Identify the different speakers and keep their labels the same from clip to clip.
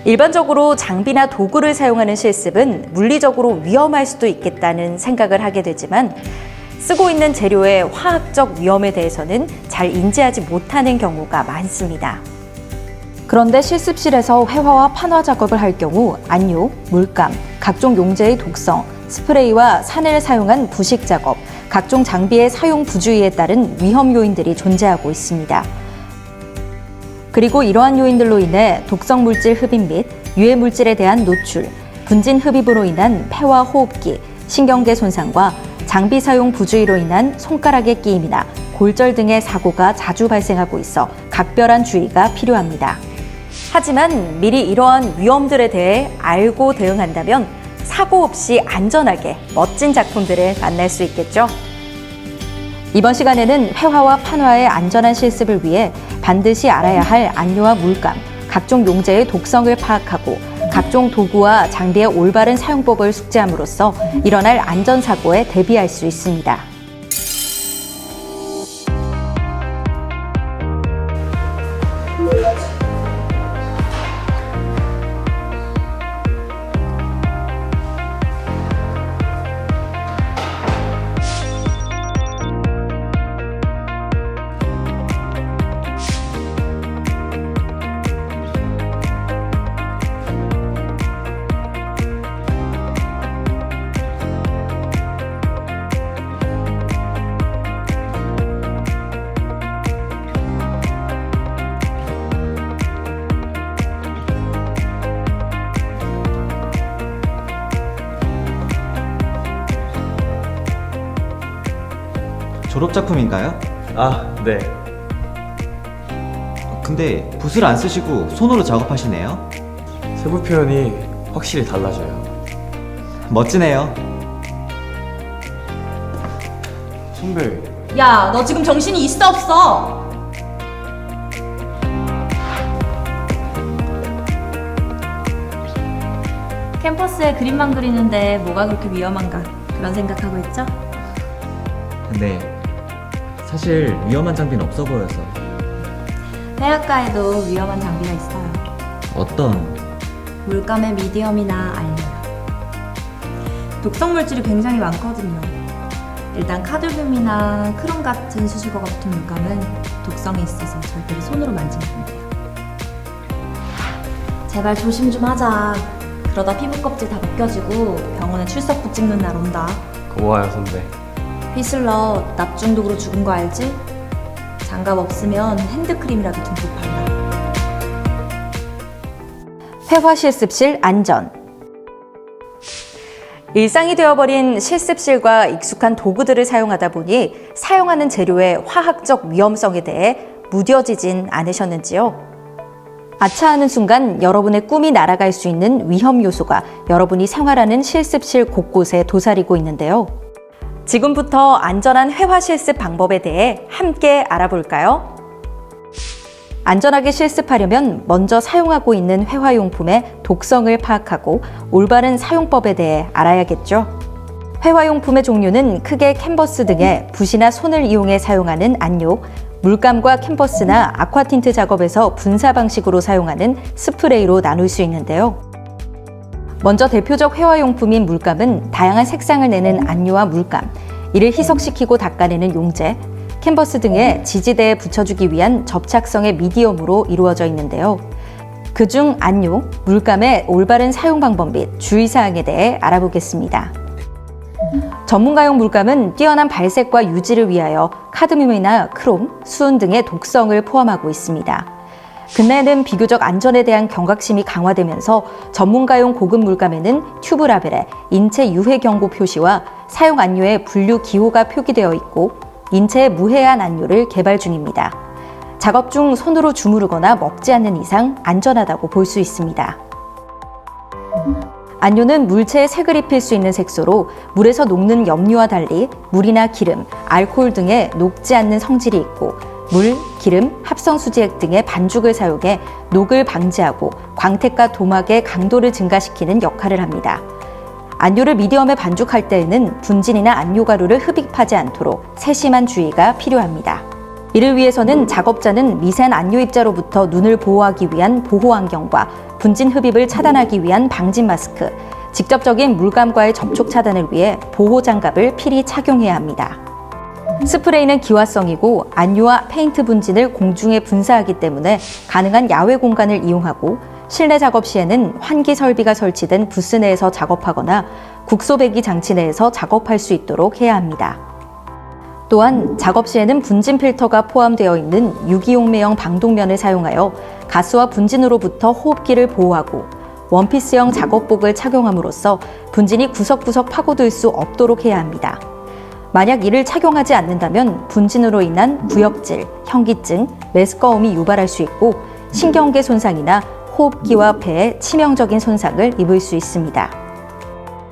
Speaker 1: 일반적으로 장비나 도구를 사용하는 실습은 물리적으로 위험할 수도 있겠다는 생각을 하게 되지만 쓰고 있는 재료의 화학적 위험에 대해서는 잘 인지하지 못하는 경우가 많습니다. 그런데 실습실에서 회화와 판화 작업을 할 경우 안료, 물감, 각종 용제의 독성, 스프레이와 산을 사용한 부식 작업, 각종 장비의 사용 부주의에 따른 위험 요인들이 존재하고 있습니다. 그리고 이러한 요인들로 인해 독성 물질 흡입 및 유해 물질에 대한 노출, 분진 흡입으로 인한 폐와 호흡기, 신경계 손상과 장비 사용 부주의로 인한 손가락의 끼임이나 골절 등의 사고가 자주 발생하고 있어 각별한 주의가 필요합니다. 하지만 미리 이러한 위험들에 대해 알고 대응한다면 사고 없이 안전하게 멋진 작품들을 만날 수 있겠죠. 이번 시간에는 회화와 판화의 안전한 실습을 위해 반드시 알아야 할 안료와 물감, 각종 용제의 독성을 파악하고 각종 도구와 장비의 올바른 사용법을 숙지함으로써 일어날 안전사고에 대비할 수 있습니다.
Speaker 2: 졸업작품인가요?
Speaker 3: 아, 네.
Speaker 2: 근데 붓을 안 쓰시고 손으로 작업하시네요?
Speaker 3: 세부 표현이 확실히 달라져요.
Speaker 2: 멋지네요.
Speaker 3: 선배,
Speaker 4: 야, 너 지금 정신이 있어 없어? 캠퍼스에 그림만 그리는데 뭐가 그렇게 위험한가 그런 생각하고 있죠?
Speaker 5: 근데 사실 위험한 장비는 없어 보여서.
Speaker 4: 회화과에도 위험한 장비가 있어요.
Speaker 5: 어떤?
Speaker 4: 물감의 미디엄이나 알료요. 독성 물질이 굉장히 많거든요. 일단 카드뮴이나 크롬 같은 수식어 같은 물감은 독성이 있어서 절대로 손으로 만지면 안 돼요. 제발 조심 좀 하자. 그러다 피부 껍질 다 벗겨지고 병원에 출석부 찍는 날 온다.
Speaker 3: 고마워요, 선배.
Speaker 4: 휘슬러 납 중독으로 죽은 거 알지? 장갑 없으면 핸드크림이라도 듬뿍 발라.
Speaker 1: 회화 실습실 안전. 일상이 되어버린 실습실과 익숙한 도구들을 사용하다 보니 사용하는 재료의 화학적 위험성에 대해 무뎌지진 않으셨는지요? 아차하는 순간 여러분의 꿈이 날아갈 수 있는 위험 요소가 여러분이 생활하는 실습실 곳곳에 도사리고 있는데요. 지금부터 안전한 회화 실습 방법에 대해 함께 알아볼까요? 안전하게 실습하려면 먼저 사용하고 있는 회화용품의 독성을 파악하고 올바른 사용법에 대해 알아야겠죠. 회화용품의 종류는 크게 캔버스 등의 붓이나 손을 이용해 사용하는 안료, 물감과 캔버스나 아쿠아틴트 작업에서 분사 방식으로 사용하는 스프레이로 나눌 수 있는데요. 먼저 대표적 회화용품인 물감은 다양한 색상을 내는 안료와 물감, 이를 희석시키고 닦아내는 용제, 캔버스 등의 지지대에 붙여주기 위한 접착성의 미디엄으로 이루어져 있는데요. 그중 안료, 물감의 올바른 사용 방법 및 주의사항에 대해 알아보겠습니다. 전문가용 물감은 뛰어난 발색과 유지를 위하여 카드뮴이나 크롬, 수은 등의 독성을 포함하고 있습니다. 근래에는 비교적 안전에 대한 경각심이 강화되면서 전문가용 고급 물감에는 튜브 라벨에 인체 유해 경고 표시와 사용 안료의 분류 기호가 표기되어 있고 인체에 무해한 안료를 개발 중입니다. 작업 중 손으로 주무르거나 먹지 않는 이상 안전하다고 볼 수 있습니다. 안료는 물체에 색을 입힐 수 있는 색소로 물에서 녹는 염료와 달리 물이나 기름, 알코올 등에 녹지 않는 성질이 있고 물, 기름, 합성수지액 등의 반죽을 사용해 녹을 방지하고 광택과 도막의 강도를 증가시키는 역할을 합니다. 안료를 미디엄에 반죽할 때에는 분진이나 안료가루를 흡입하지 않도록 세심한 주의가 필요합니다. 이를 위해서는 작업자는 미세한 안료 입자로부터 눈을 보호하기 위한 보호 안경과 분진 흡입을 차단하기 위한 방진 마스크, 직접적인 물감과의 접촉 차단을 위해 보호 장갑을 필히 착용해야 합니다. 스프레이는 기화성이고 안유와 페인트 분진을 공중에 분사하기 때문에 가능한 야외 공간을 이용하고 실내 작업 시에는 환기 설비가 설치된 부스 내에서 작업하거나 국소 배기 장치 내에서 작업할 수 있도록 해야 합니다. 또한 작업 시에는 분진 필터가 포함되어 있는 유기용매형 방독면을 사용하여 가스와 분진으로부터 호흡기를 보호하고 원피스형 작업복을 착용함으로써 분진이 구석구석 파고들 수 없도록 해야 합니다. 만약 이를 착용하지 않는다면 분진으로 인한 구역질, 현기증, 메스꺼움이 유발할 수 있고 신경계 손상이나 호흡기와 폐에 치명적인 손상을 입을 수 있습니다.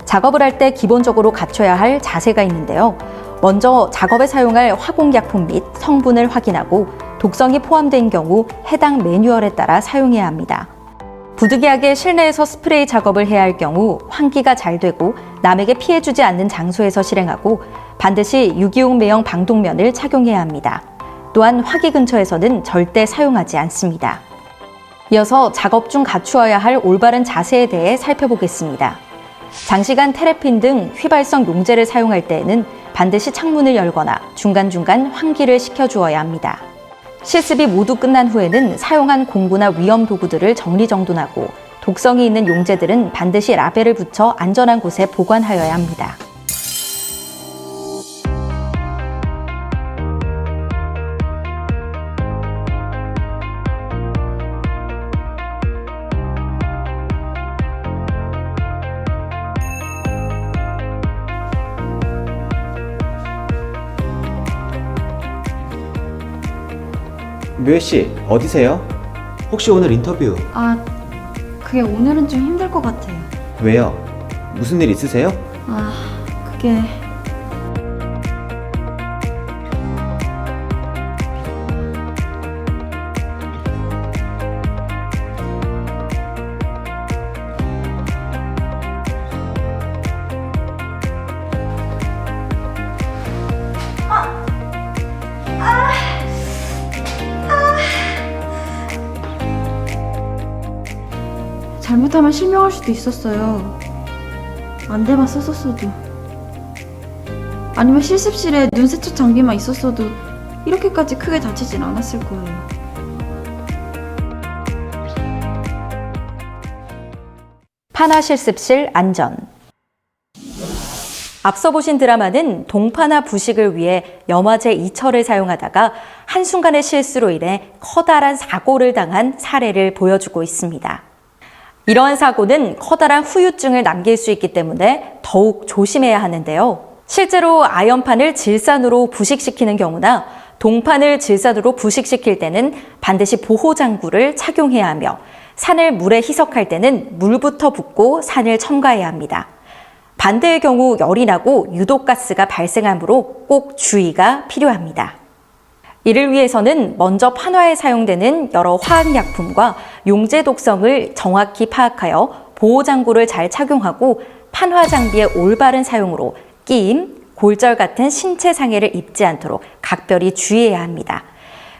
Speaker 1: 작업을 할 때 기본적으로 갖춰야 할 자세가 있는데요. 먼저 작업에 사용할 화공약품 및 성분을 확인하고 독성이 포함된 경우 해당 매뉴얼에 따라 사용해야 합니다. 부득이하게 실내에서 스프레이 작업을 해야 할 경우 환기가 잘 되고 남에게 피해주지 않는 장소에서 실행하고 반드시 유기용 매형 방독면을 착용해야 합니다. 또한 화기 근처에서는 절대 사용하지 않습니다. 이어서 작업 중 갖추어야 할 올바른 자세에 대해 살펴보겠습니다. 장시간 테레핀 등 휘발성 용제를 사용할 때에는 반드시 창문을 열거나 중간중간 환기를 시켜주어야 합니다. 실습이 모두 끝난 후에는 사용한 공구나 위험 도구들을 정리정돈하고 독성이 있는 용제들은 반드시 라벨을 붙여 안전한 곳에 보관하여야 합니다.
Speaker 2: 묘혜 씨, 어디세요? 혹시 오늘 인터뷰
Speaker 6: 아, 그게 오늘은 좀 힘들 것 같아요.
Speaker 2: 왜요? 무슨 일 있으세요?
Speaker 6: 아, 그게... 잘못하면 실명할 수도 있었어요. 안대만 썼었어도. 아니면 실습실에 눈세척 장비만 있었어도 이렇게까지 크게 다치진 않았을 거예요.
Speaker 1: 파나 실습실 안전. 앞서 보신 드라마는 동파나 부식을 위해 염화제 이철을 사용하다가 한순간의 실수로 인해 커다란 사고를 당한 사례를 보여주고 있습니다. 이러한 사고는 커다란 후유증을 남길 수 있기 때문에 더욱 조심해야 하는데요. 실제로 아연판을 질산으로 부식시키는 경우나 동판을 질산으로 부식시킬 때는 반드시 보호장구를 착용해야 하며 산을 물에 희석할 때는 물부터 붓고 산을 첨가해야 합니다. 반대의 경우 열이 나고 유독가스가 발생하므로 꼭 주의가 필요합니다. 이를 위해서는 먼저 판화에 사용되는 여러 화학약품과 용제 독성을 정확히 파악하여 보호장구를 잘 착용하고 판화 장비의 올바른 사용으로 끼임, 골절 같은 신체 상해를 입지 않도록 각별히 주의해야 합니다.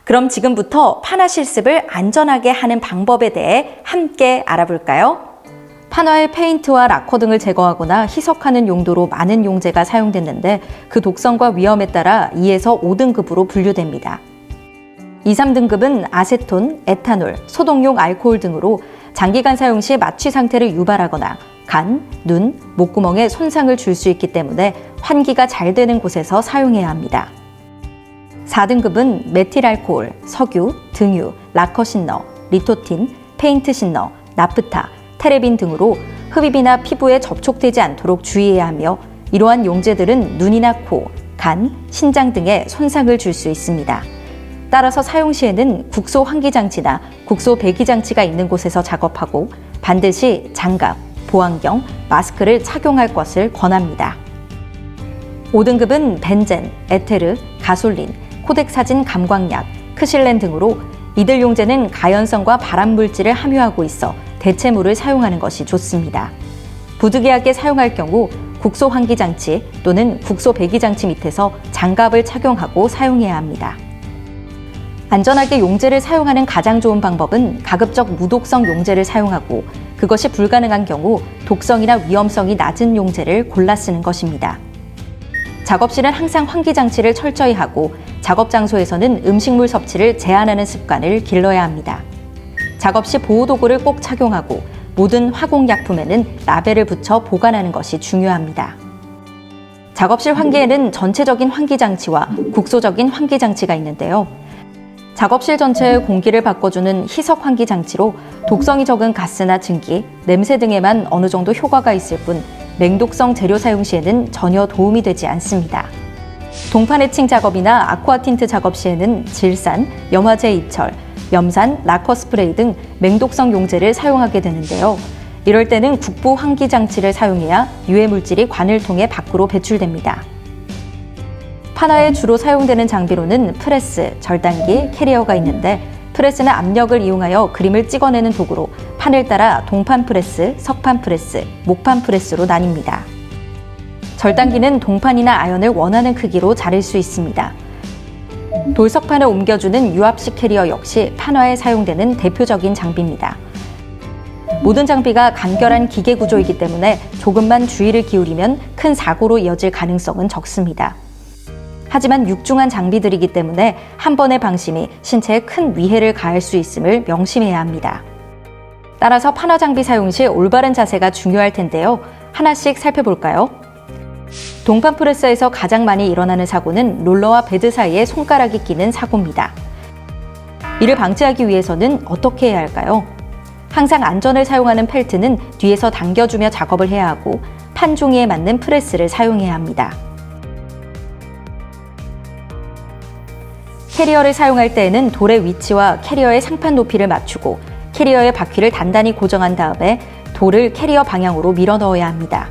Speaker 1: 그럼 지금부터 판화 실습을 안전하게 하는 방법에 대해 함께 알아볼까요? 판화의 페인트와 라커 등을 제거하거나 희석하는 용도로 많은 용제가 사용됐는데 그 독성과 위험에 따라 2에서 5등급으로 분류됩니다. 2, 3등급은 아세톤, 에탄올, 소독용 알코올 등으로 장기간 사용 시 마취 상태를 유발하거나 간, 눈, 목구멍에 손상을 줄 수 있기 때문에 환기가 잘 되는 곳에서 사용해야 합니다. 4등급은 메틸알코올, 석유, 등유, 라커 신너, 리토틴, 페인트 신너, 나프타, 테레빈 등으로 흡입이나 피부에 접촉되지 않도록 주의해야 하며 이러한 용제들은 눈이나 코, 간, 신장 등에 손상을 줄 수 있습니다. 따라서 사용 시에는 국소 환기장치나 국소 배기장치가 있는 곳에서 작업하고 반드시 장갑, 보안경, 마스크를 착용할 것을 권합니다. 5등급은 벤젠, 에테르, 가솔린, 코덱사진 감광약, 크실렌 등으로 이들 용제는 가연성과 발암물질을 함유하고 있어 대체물을 사용하는 것이 좋습니다. 부득이하게 사용할 경우 국소 환기장치 또는 국소 배기장치 밑에서 장갑을 착용하고 사용해야 합니다. 안전하게 용제를 사용하는 가장 좋은 방법은 가급적 무독성 용제를 사용하고 그것이 불가능한 경우 독성이나 위험성이 낮은 용제를 골라 쓰는 것입니다. 작업실은 항상 환기 장치를 철저히 하고 작업 장소에서는 음식물 섭취를 제한하는 습관을 길러야 합니다. 작업 시 보호도구를 꼭 착용하고 모든 화공약품에는 라벨을 붙여 보관하는 것이 중요합니다. 작업실 환기에는 전체적인 환기 장치와 국소적인 환기 장치가 있는데요. 작업실 전체의 공기를 바꿔주는 희석 환기 장치로 독성이 적은 가스나 증기, 냄새 등에만 어느 정도 효과가 있을 뿐 맹독성 재료 사용 시에는 전혀 도움이 되지 않습니다. 동판 해칭 작업이나 아쿠아 틴트 작업 시에는 질산, 염화제 입철, 염산, 라커 스프레이 등 맹독성 용제를 사용하게 되는데요. 이럴 때는 국부 환기 장치를 사용해야 유해 물질이 관을 통해 밖으로 배출됩니다. 파나에 주로 사용되는 장비로는 프레스, 절단기, 캐리어가 있는데 프레스는 압력을 이용하여 그림을 찍어내는 도구로 판을 따라 동판 프레스, 석판 프레스, 목판 프레스로 나뉩니다. 절단기는 동판이나 아연을 원하는 크기로 자를 수 있습니다. 돌석판을 옮겨주는 유압식 캐리어 역시 판화에 사용되는 대표적인 장비입니다. 모든 장비가 간결한 기계 구조이기 때문에 조금만 주의를 기울이면 큰 사고로 이어질 가능성은 적습니다. 하지만 육중한 장비들이기 때문에 한 번의 방심이 신체에 큰 위해를 가할 수 있음을 명심해야 합니다. 따라서 판화 장비 사용 시 올바른 자세가 중요할 텐데요. 하나씩 살펴볼까요? 동판 프레스에서 가장 많이 일어나는 사고는 롤러와 베드 사이에 손가락이 끼는 사고입니다. 이를 방지하기 위해서는 어떻게 해야 할까요? 항상 안전을 사용하는 펠트는 뒤에서 당겨주며 작업을 해야 하고 판 종이에 맞는 프레스를 사용해야 합니다. 캐리어를 사용할 때에는 돌의 위치와 캐리어의 상판 높이를 맞추고 캐리어의 바퀴를 단단히 고정한 다음에 돌을 캐리어 방향으로 밀어 넣어야 합니다.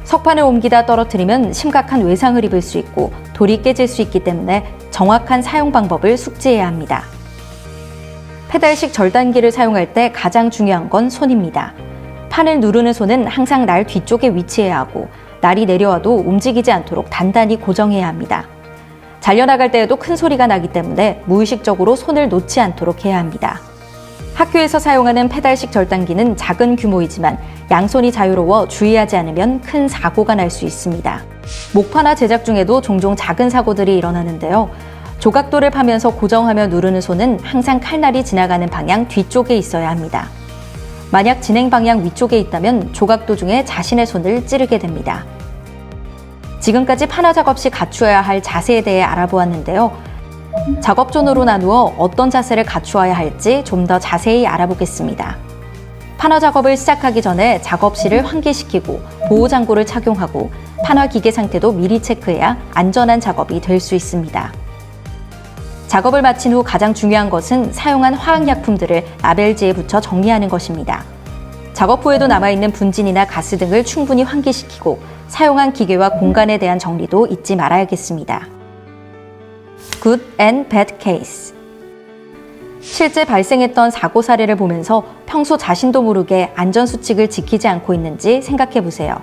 Speaker 1: 석판을 옮기다 떨어뜨리면 심각한 외상을 입을 수 있고 돌이 깨질 수 있기 때문에 정확한 사용 방법을 숙지해야 합니다. 페달식 절단기를 사용할 때 가장 중요한 건 손입니다. 판을 누르는 손은 항상 날 뒤쪽에 위치해야 하고 날이 내려와도 움직이지 않도록 단단히 고정해야 합니다. 잘려나갈 때에도 큰 소리가 나기 때문에 무의식적으로 손을 놓지 않도록 해야 합니다. 학교에서 사용하는 페달식 절단기는 작은 규모이지만 양손이 자유로워 주의하지 않으면 큰 사고가 날 수 있습니다. 목판화 제작 중에도 종종 작은 사고들이 일어나는데요. 조각돌을 파면서 고정하며 누르는 손은 항상 칼날이 지나가는 방향 뒤쪽에 있어야 합니다. 만약 진행 방향 위쪽에 있다면 조각도 중에 자신의 손을 찌르게 됩니다. 지금까지 판화 작업 시 갖추어야 할 자세에 대해 알아보았는데요. 작업존으로 나누어 어떤 자세를 갖추어야 할지 좀 더 자세히 알아보겠습니다. 판화 작업을 시작하기 전에 작업실을 환기시키고 보호장구를 착용하고 판화 기계 상태도 미리 체크해야 안전한 작업이 될 수 있습니다. 작업을 마친 후 가장 중요한 것은 사용한 화학약품들을 라벨지에 붙여 정리하는 것입니다. 작업 후에도 남아있는 분진이나 가스 등을 충분히 환기시키고 사용한 기계와 공간에 대한 정리도 잊지 말아야겠습니다. Good and Bad Case. 실제 발생했던 사고 사례를 보면서 평소 자신도 모르게 안전수칙을 지키지 않고 있는지 생각해 보세요.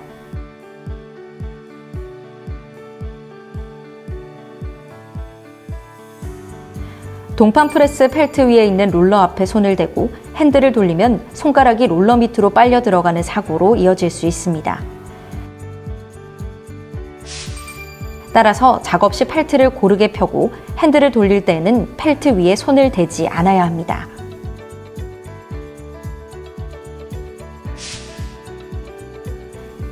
Speaker 1: 동판 프레스 펠트 위에 있는 롤러 앞에 손을 대고 핸들을 돌리면 손가락이 롤러 밑으로 빨려 들어가는 사고로 이어질 수 있습니다. 따라서 작업 시 펠트를 고르게 펴고 핸들을 돌릴 때에는 펠트 위에 손을 대지 않아야 합니다.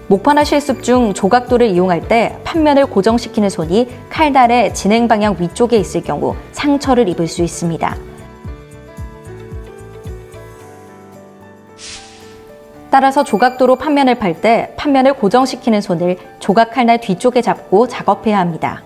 Speaker 1: 목판화 실습 중 조각돌을 이용할 때 판면을 고정시키는 손이 칼날의 진행 방향 위쪽에 있을 경우 상처를 입을 수 있습니다. 따라서 조각도로 판면을 팔 때 판면을 고정시키는 손을 조각 칼날 뒤쪽에 잡고 작업해야 합니다.